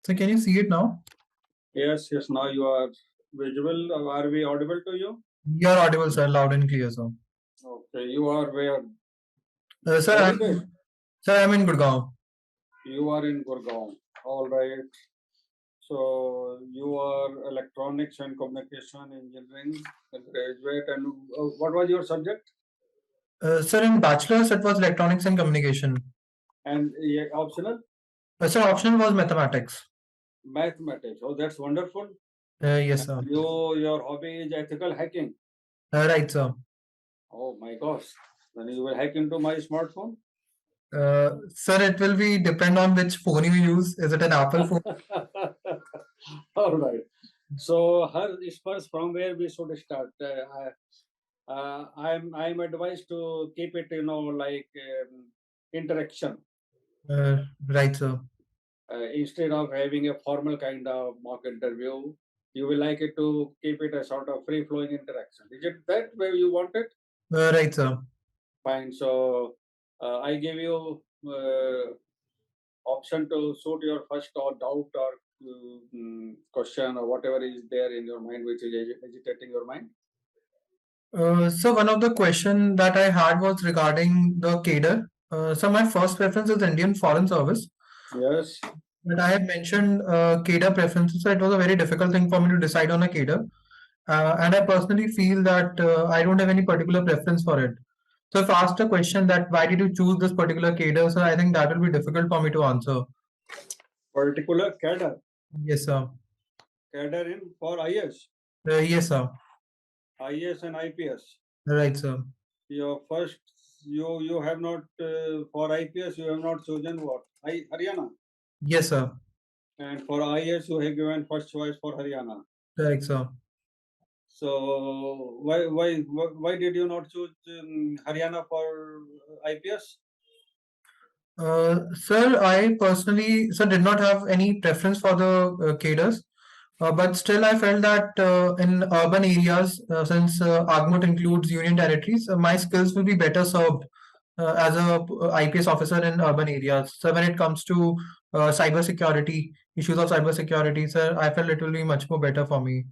So can you see it now? Yes, now you are visible. Are we audible to you? You are audible, sir, loud and clear, sir. Okay, you are where? Sir, Where is it? I'm in Gurgaon. You are in Gurgaon. All right. So you are electronics and communication engineering graduate, and what was your subject? Sir, in bachelor's, it was electronics and communication. And optional? Sir, optional was mathematics. Mathematics. Oh, that's wonderful. Yes, sir. Your hobby is ethical hacking. Right, sir. Oh my gosh. Then you will hack into my smartphone? Sir, it will be depend on which phone you use. Is it an Apple phone? All right. So, her Sparsh, from where we should start? I'm advised to keep it, like interaction Right, sir. instead of having a formal kind of mock interview. You will like it to keep it a sort of free flowing interaction. Is it that way you want it? Right, sir. Fine. So, I give you option to suit your first or doubt or question or whatever is there in your mind which is agitating your mind. So one of the question that I had was regarding the cadre. So my first preference is Indian Foreign Service. Yes. But I had mentioned cadre preferences, so it was a very difficult thing for me to decide on a cadre. And I personally feel that I don't have any particular preference for it. So if asked a question that why did you choose this particular cadre, so I think that will be difficult for me to answer. Particular cadre. Yes, sir. Cadre in for IS. Yes, sir. IS and IPS. Right, sir. Your first, you have not for IPS you have not chosen what? Haryana. Yes, sir. And for IS you have given first choice for Haryana. Correct, sir. So why did you not choose Haryana for IPS? Sir, I personally did not have any preference for the cadres, but still I felt that in urban areas, since Agmut includes union territories, my skills will be better served as a IPS officer in urban areas. So when it comes to cyber security, issues of cyber security, sir, I felt it will be much more better for me.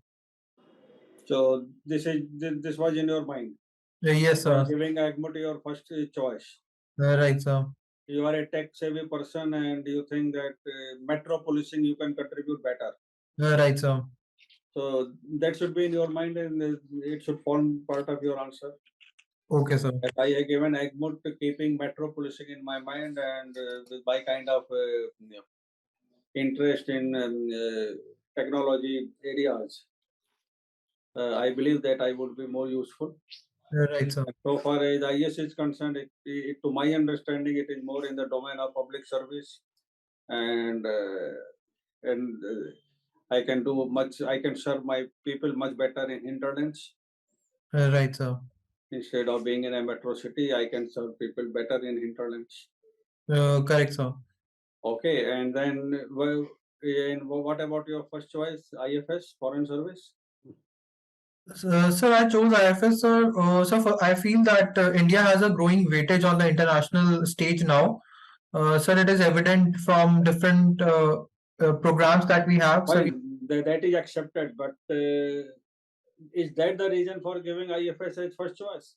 So this was in your mind. Yes, sir. Giving Agmut your first choice. Right, sir. You are a tech savvy person and you think that metro policing you can contribute better. Right, sir. So that should be in your mind and it should form part of your answer. Okay, sir. That I have given Agmut to keeping metro policing in my mind and with my kind of interest in technology areas. I believe that I would be more useful. Right, sir. So far as IS is concerned, to my understanding, it is more in the domain of public service, and I can do much. I can serve my people much better in hinterlands. Right, sir. Instead of being in a metro city, I can serve people better in hinterlands. Correct, sir. Okay, and then and what about your first choice, IFS, Foreign Service? Sir, I chose IFS, sir. I feel that India has a growing weightage on the international stage now. Sir, it is evident from different programs that we have. So, Fine, that is accepted, but is that the reason for giving IFS as first choice?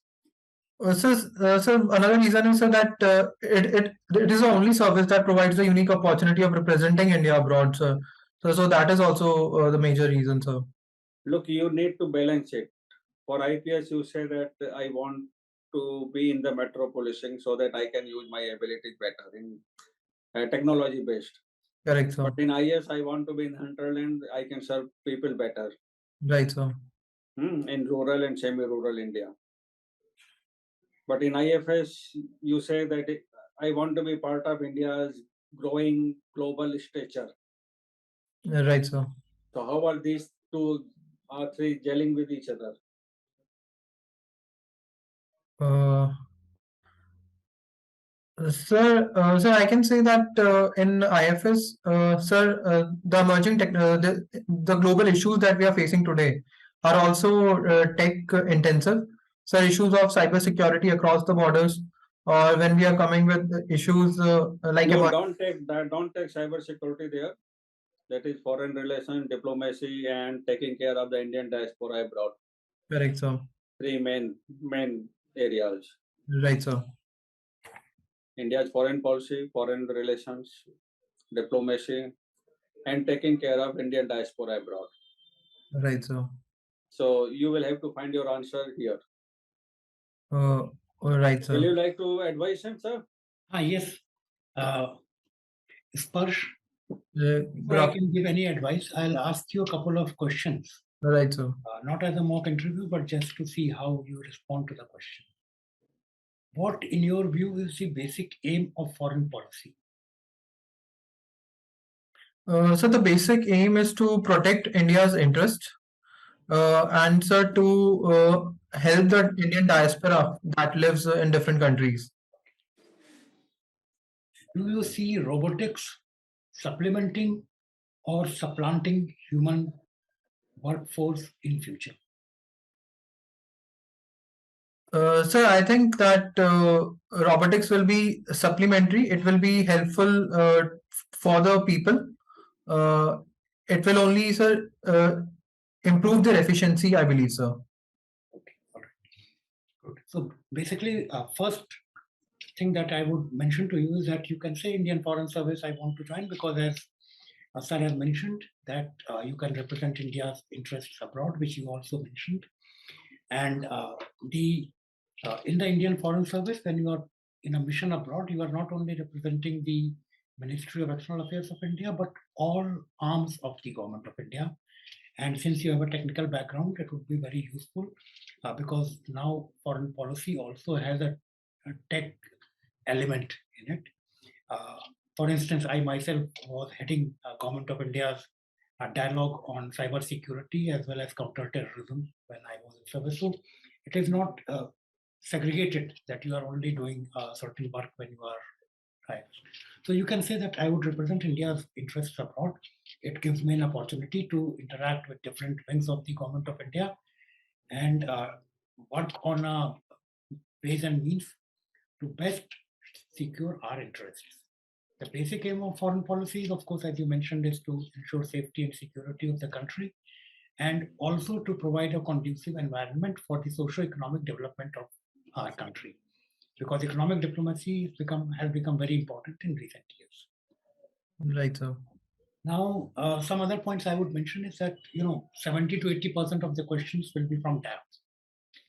Another reason is that it is the only service that provides the unique opportunity of representing India abroad, sir. So that is also the major reason, sir. Look, you need to balance it. For IPS, you say that I want to be in the metro policing so that I can use my abilities better in technology based. Correct, sir. But in IS, I want to be in hinterland. I can serve people better. Right, sir. In rural and semi-rural India. But in IFS, you say that I want to be part of India's growing global stature. Right, sir. So how are these two or three gelling with each other? Uh, sir, I can say that in IFS, the emerging the global issues that we are facing today are also tech intensive. So issues of cyber security across the borders, or when we are coming with issues like No, about don't take cyber security there. That is foreign relations, diplomacy, and taking care of the Indian diaspora abroad. Correct, sir. Three main areas. Right, sir. India's foreign policy, foreign relations, diplomacy, and taking care of Indian diaspora abroad. Right, sir. So you will have to find your answer here. Right, sir. Will you like to advise him, sir? Yes. Sparsh, Good before I afternoon. can give any advice, I'll ask you a couple of questions, Right, sir. not as a mock interview, but just to see how you respond to the question. What, in your view, is the basic aim of foreign policy? So the basic aim is to protect India's interest, and sir, to help the Indian diaspora that lives in different countries. Do you see robotics supplementing or supplanting human workforce in future? Sir, I think that robotics will be supplementary. It will be helpful for the people. It will only, sir, improve their efficiency, I believe, sir. Okay, all right. Good. So basically, first thing that I would mention to you is that you can say Indian Foreign Service, I want to join, because as Asad has mentioned, that you can represent India's interests abroad, which you also mentioned. And in the Indian Foreign Service, when you are in a mission abroad, you are not only representing the Ministry of External Affairs of India, but all arms of the Government of India. And since you have a technical background, it would be very useful because now foreign policy also has a tech element in it. For instance, I myself was heading Government of India's dialogue on cyber security as well as counterterrorism when I was in service. So it is not segregated that you are only doing certain work when you are hired. So you can say that I would represent India's interests abroad. It gives me an opportunity to interact with different wings of the Government of India and work on ways and means to best secure our interests. The basic aim of foreign policy is, of course, as you mentioned, is to ensure safety and security of the country and also to provide a conducive environment for the socio-economic development of our country. Because economic diplomacy has become very important in recent years. Right, sir. Now, some other points I would mention is that 70 to 80% of the questions will be from DAF,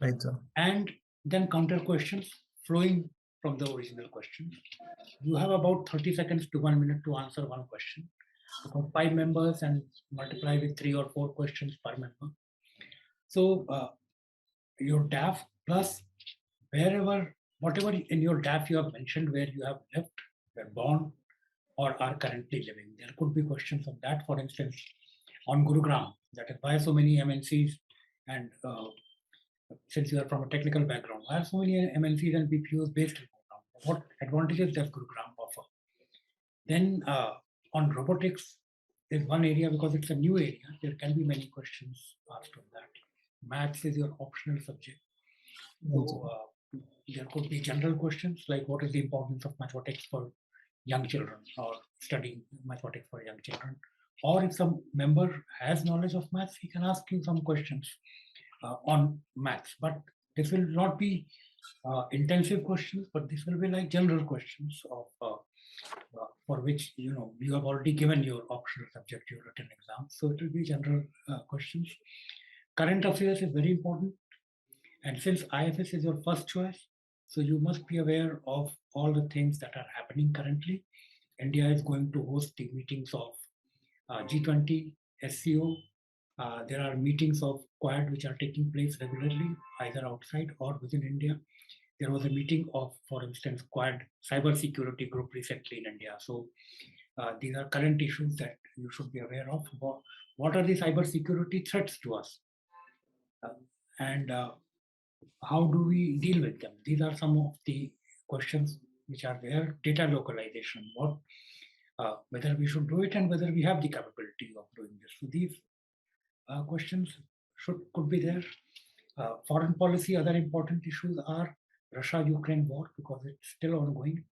Right, sir. and then counter questions flowing from the original question. You have about 30 seconds to 1 minute to answer one question. About 5 members and multiply with 3 or 4 questions per member. So your DAF plus whatever in your DAF you have mentioned where you have lived, were born, or are currently living. There could be questions on that. For instance, on Gurugram, that is why so many MNCs and since you are from a technical background, why are so many MNCs and BPOs based in Gurugram? What advantages does Gurugram offer? Then on robotics, is one area because it's a new area. There can be many questions asked on that. Maths is your optional subject. So there could be general questions like what is the importance of mathematics for young children or studying mathematics for young children. Or if some member has knowledge of maths, he can ask you some questions on maths. But this will not be intensive questions, but this will be like general questions of for which you have already given your optional subject, your written exam. So it will be general questions. Current affairs is very important, and since IFS is your first choice, so you must be aware of all the things that are happening currently. India is going to host the meetings of G20, SCO. There are meetings of Quad which are taking place regularly, either outside or within India. There was a meeting of, for instance, Quad cyber security group recently in India. So these are current issues that you should be aware of. What are the cyber security threats to us? And how do we deal with them? These are some of the questions which are there. Data localization, whether we should do it and whether we have the capability of doing this. So these questions could be there. Foreign policy, other important issues are Russia-Ukraine war because it's still ongoing,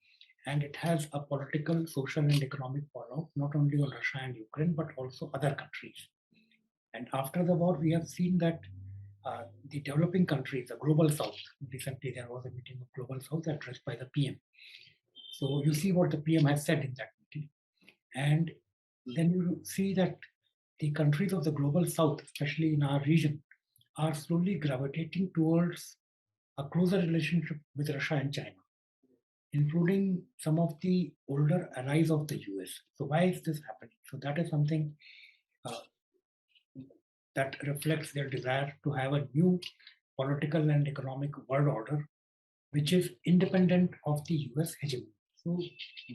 and it has a political, social, and economic fallout, not only on Russia and Ukraine, but also other countries. And after the war, we have seen that the developing countries, the global south, recently there was a meeting of global south addressed by the PM. So you see what the PM has said in that meeting. And then you see that the countries of the global south, especially in our region, are slowly gravitating towards a closer relationship with Russia and China, including some of the older allies of the US. So why is this happening? So that is something that reflects their desire to have a new political and economic world order, which is independent of the US hegemony. So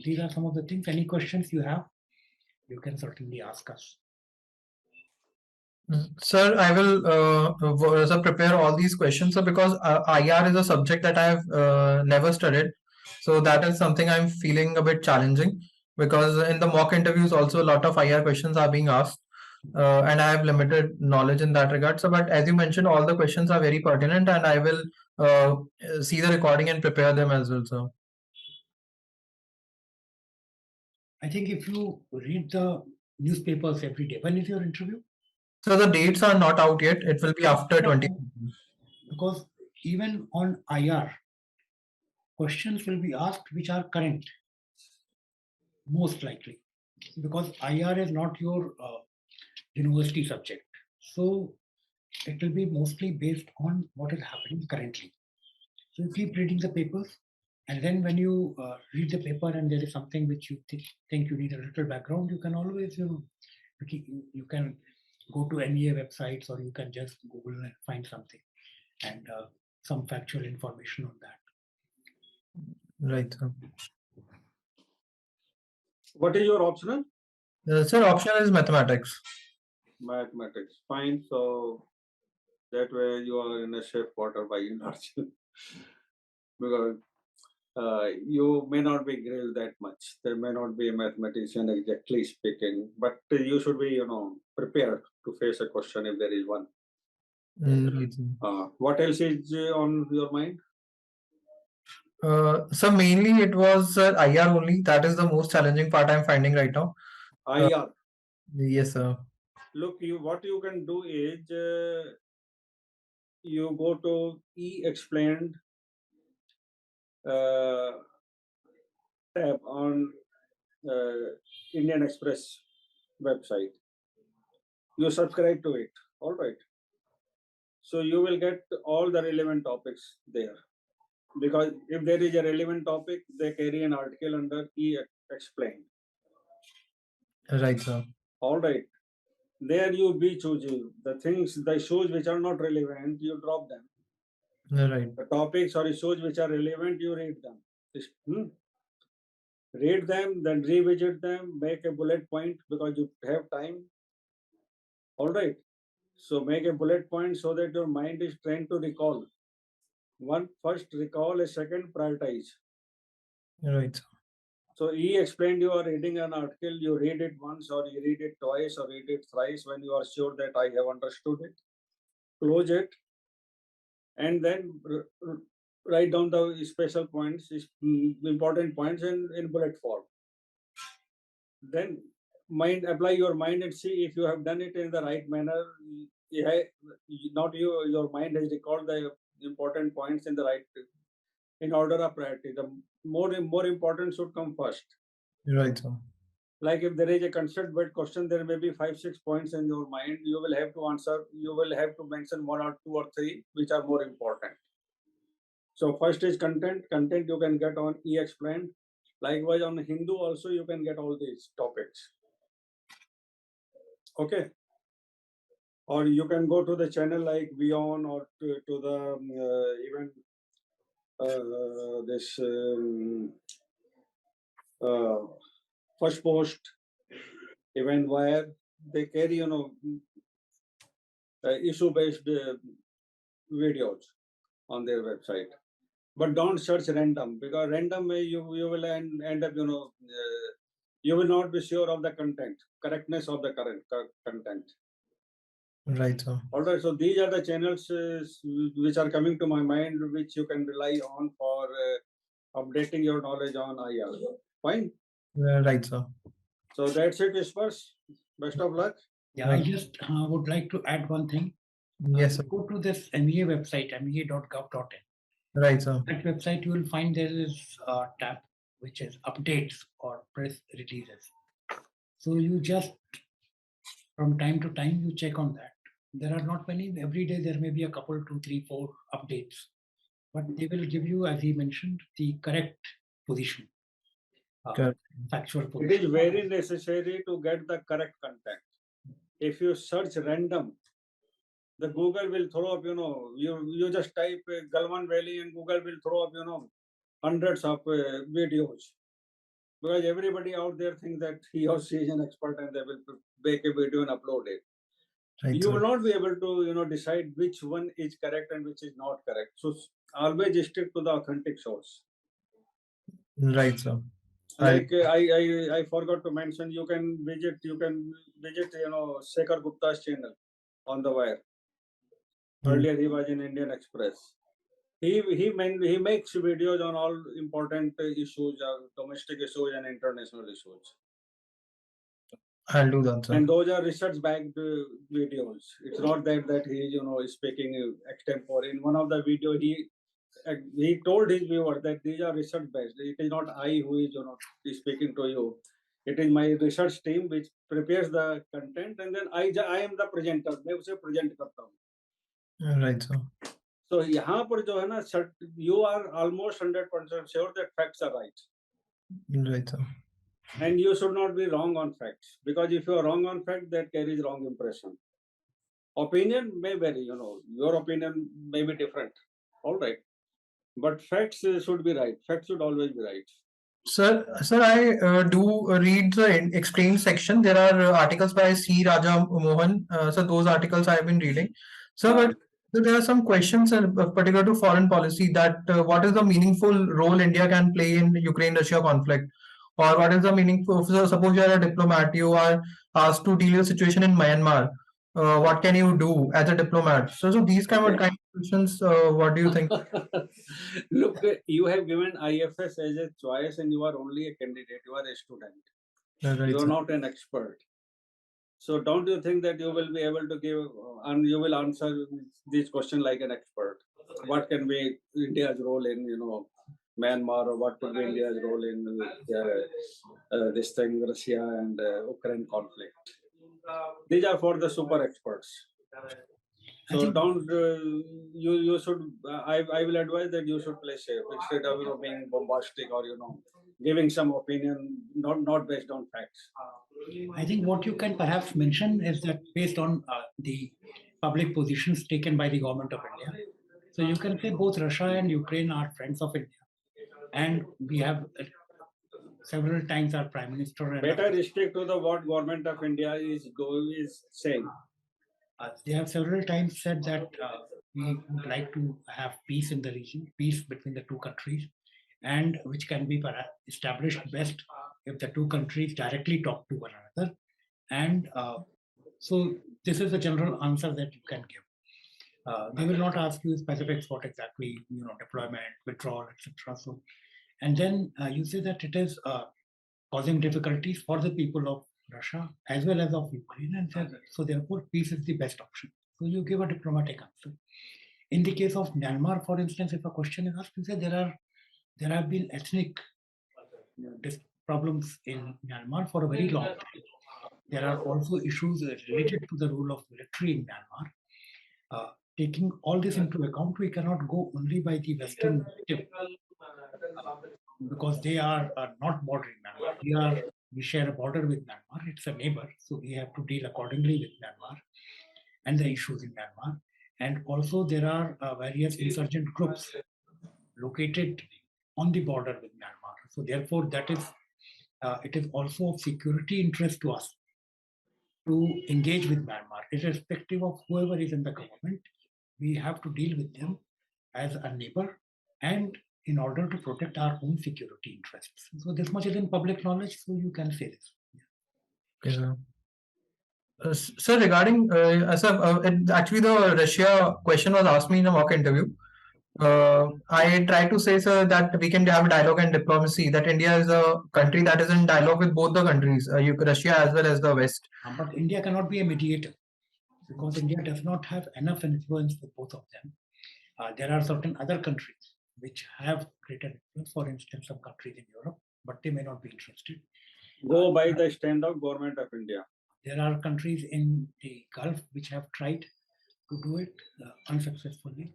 these are some of the things. Any questions you have, you can certainly ask us. Sir, I will prepare all these questions. So because IR is a subject that I have never studied, so that is something I'm feeling a bit challenging, because in the mock interviews also a lot of IR questions are being asked, and I have limited knowledge in that regard. So, but as you mentioned, all the questions are very pertinent, and I will see the recording and prepare them as well, sir. I think if you read the newspapers every day, when is your interview? So the dates are not out yet. It will be after 20. Because even on IR, questions will be asked which are current, most likely, because IR is not your university subject. So it will be mostly based on what is happening currently. So you keep reading the papers, and then when you read the paper and there is something which you think you need a little background, you can always, you can go to MEA websites, or you can just Google and find something and some factual information on that. Right, sir. What is your optional? Sir, optional is mathematics. Mathematics. Fine. So that way you are in a safe water by inertia. Because you may not be grilled that much. There may not be a mathematician exactly speaking, but you should be, prepared to face a question if there is one. Right, sir. What else is on your mind? So mainly it was IR only. That is the most challenging part I'm finding right now. IR. Yes, sir. Look, what you can do is you go to E-Explained tab on Indian Express website. You subscribe to it. All right. So you will get all the relevant topics there. Because if there is a relevant topic, they carry an article under E-Explained. Right, sir. All right. There you be choosing the issues which are not relevant, you drop them. Right. The topics or issues which are relevant, you read them. Read them, then revisit them, make a bullet point because you have time. All right. So make a bullet point so that your mind is trained to recall. One first recall, a second prioritize. Right. So he explained you are reading an article, you read it once or you read it twice or read it thrice when you are sure that I have understood it. Close it and then write down the special points, important points in bullet form. Then apply your mind and see if you have done it in the right manner. Your mind has recalled the important points in the right, in order of priority. The more important should come first. Right, sir. Like if there is a concept-based question, there may be 5-6 points in your mind. You will have to answer. You will have to mention 1 or 2 or 3 which are more important. So first is content. Content you can get on E-Explained. Likewise on Hindu also you can get all these topics. Okay. Or you can go to the channel like Beyond or to the even this First Post, even Wire. They carry issue-based videos on their website. But don't search random, because random you will end up you will not be sure of the correctness of the current content. Right, sir. All right, so these are the channels which are coming to my mind, which you can rely on for updating your knowledge on IR. Fine. Right, sir. So that's it, Sparsh. Best of luck. Yeah, I just would like to add one thing. Yes, sir. Go to this MEA website, mea.gov.in. Right, sir. That website, you will find there is a tab which is updates or press releases. So you just, from time to time, you check on that. There are not many. Every day there may be a couple, 2, 3, 4 updates, but they will give you, as he mentioned, the correct position, Correct. factual It position. is very necessary to get the correct content. If you search random, the Google will throw up, you just type Galwan Valley and Google will throw up, hundreds of videos. Because everybody out there thinks that he or she is an expert and they will make a video and upload it. Right, You sir. will not be able to, decide which one is correct and which is not correct. So always stick to the authentic source. Right, sir. Like I forgot to mention, you can visit, Shekhar Gupta's channel on the wire. Earlier he was in Indian Express. He makes videos on all important issues, domestic issues and international issues. I'll do that, sir. And those are research-backed videos. It's not that he is speaking extempore. In one of the video, he told his viewer that these are research-based. It is not I who is speaking to you. It is my research team which prepares the content, and then I am the presenter. मैं उसे present करता हूँ. Right, sir. So यहाँ पर जो है ना, you are almost 100% sure that facts are right. Right, sir. And you should not be wrong on facts, because if you are wrong on fact, that carries wrong impression. Opinion may vary, your opinion may be different. All right. But facts should be right. Facts should always be right. Sir, I do read the explained section. There are articles by C. Raja Mohan. So those articles I have been reading. So, but there are some questions particular to foreign policy, that what is the meaningful role India can play in Ukraine-Russia conflict, or what is the meaningful? So suppose you are a diplomat, you are asked to deal with a situation in Myanmar. What can you do as a diplomat? So these kind of questions. What do you think? Look, you have given IFS as a choice, and you are only a candidate. You are a student. Right, You are sir. not an expert. So don't you think that you will be able to give and you will answer this question like an expert? What can be India's role in Myanmar, or what could be India's role in this thing, Russia and Ukraine conflict? These are for the super experts. So don't you should I will advise that you should play safe instead of being bombastic or giving some opinion not based on facts. I think what you can perhaps mention is that based on the public positions taken by the government of India. So you can say both Russia and Ukraine are friends of India, and we have several times our Prime Minister and Better stick to the what government of India is saying. They have several times said that we would like to have peace in the region, peace between the two countries, and which can be established best if the two countries directly talk to one another. And so this is the general answer that you can give. They will not ask you specifics what exactly, deployment, withdrawal, etc. So, and then you say that it is causing difficulties for the people of Russia as well as of Ukraine, and so therefore peace is the best option. So you give a diplomatic answer. In the case of Myanmar, for instance, if a question is asked, you say there have been ethnic problems in Myanmar for a very long time. There are also issues related to the role of military in Myanmar. Taking all this into account, we cannot go only by the Western narrative, because they are not bordering Myanmar. We share a border with Myanmar. It's a neighbor, so we have to deal accordingly with Myanmar and the issues in Myanmar. And also there are various insurgent groups located on the border with Myanmar. So therefore, that is it is also of security interest to us to engage with Myanmar, irrespective of whoever is in the government. We have to deal with them as a neighbor, and in order to protect our own security interests. So this much is in public knowledge, so you can say this. Okay, sir. Sir, regarding actually the Russia question was asked me in a mock interview. I try to say, sir, that we can have dialogue and diplomacy. That India is a country that is in dialogue with both the countries, Russia as well as the West. But India cannot be a mediator because India does not have enough influence with both of them. There are certain other countries which have greater influence, for instance, some countries in Europe, but they may not be interested. Go by the stand of government of India. There are countries in the Gulf which have tried to do it unsuccessfully.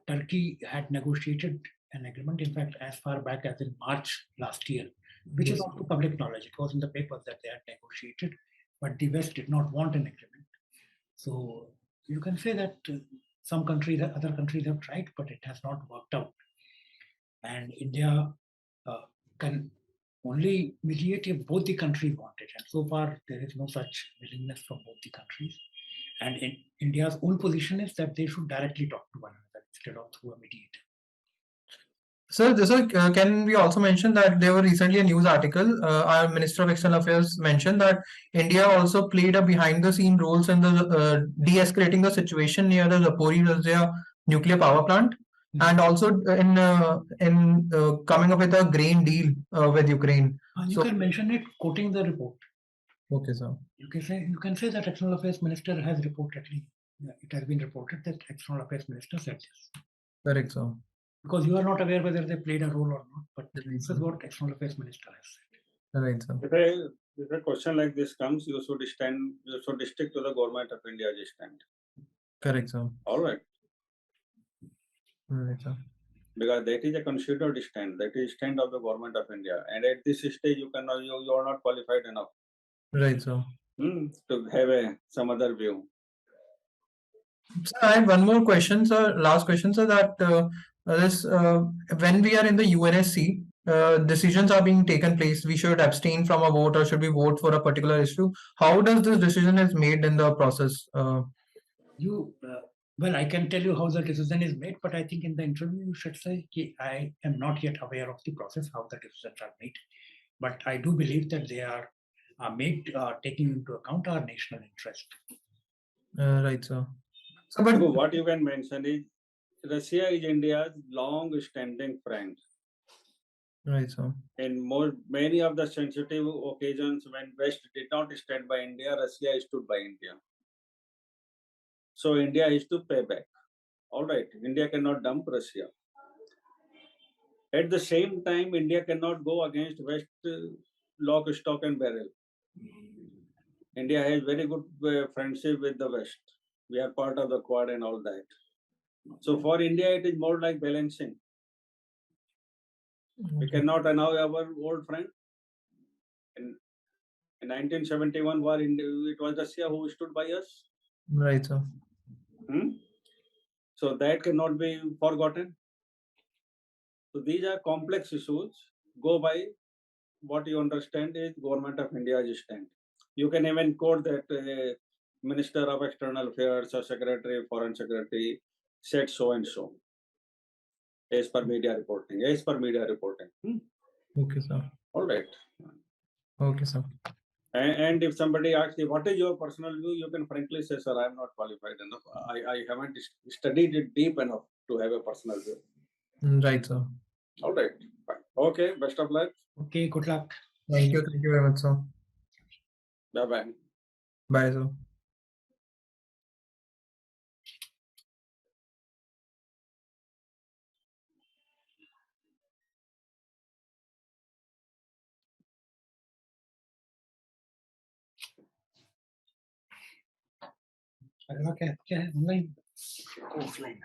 Turkey had negotiated an agreement, in fact, as far back as in March last year, which is Yes. also public knowledge. It was in the papers that they had negotiated, but the West did not want an agreement. So you can say that some countries, other countries have tried, but it has not worked out. And India can only mediate if both the countries want it. And so far, there is no such willingness from both the countries. And in India's own position is that they should directly talk to one another instead of through a mediator. Sir, can we also mention that there were recently a news article, our Minister of External Affairs mentioned that India also played a behind-the-scene roles in the de-escalating the situation near the Zaporizhzhia nuclear power plant, and also in coming up with a grain deal with Ukraine. You So- can mention it quoting the report. Okay, sir. You can say that External Affairs Minister has reportedly, it has been reported that External Affairs Minister said this. Correct, sir. Because you are not aware whether they played a role or not, but Right, this sir. is what External Affairs Minister has said. Right, sir. If a question like this comes, you should stick to the government of India's stand. Correct, sir. All right. Right, sir. Because that is a considered stand. That is stand of the government of India. And at this stage, you are not qualified enough Right, sir. to have some other view. Sir, I have one more question, sir. Last question, sir. That when we are in the UNSC, decisions are being taken place. We should abstain from a vote, or should we vote for a particular issue? How does this decision is made in the process? Well, I can tell you how the decision is made, but I think in the interview you should say I am not yet aware of the process, how the decisions are made. But I do believe that they are made taking into account our national interest. Right, sir. So, So what you can mention is Russia is India's long-standing friend. Right, sir. In many of the sensitive occasions when West did not stand by India, Russia stood by India. So India is to pay back. All right, India cannot dump Russia. At the same time, India cannot go against West lock, stock and barrel. India has very good friendship with the West. We are part of the Quad and all that. So for India, it is more like balancing. We cannot allow our old friend. In 1971 war, it was Russia who stood by us. Right, sir. So that cannot be forgotten. So these are complex issues. Go by what you understand is government of India's stand. You can even quote that Minister of External Affairs or Secretary, Foreign Secretary said so and so. As per media reporting. Okay, sir. All right. Okay, sir. And if somebody asks you, what is your personal view? You can frankly say, sir, I am not qualified enough. I haven't studied it deep enough to have a personal view. Right, sir. All right. Fine. Okay. Best of luck. Okay, good luck. Thank you. Thank you very much, sir. Bye-bye. Bye, sir. अगला क्या है online offline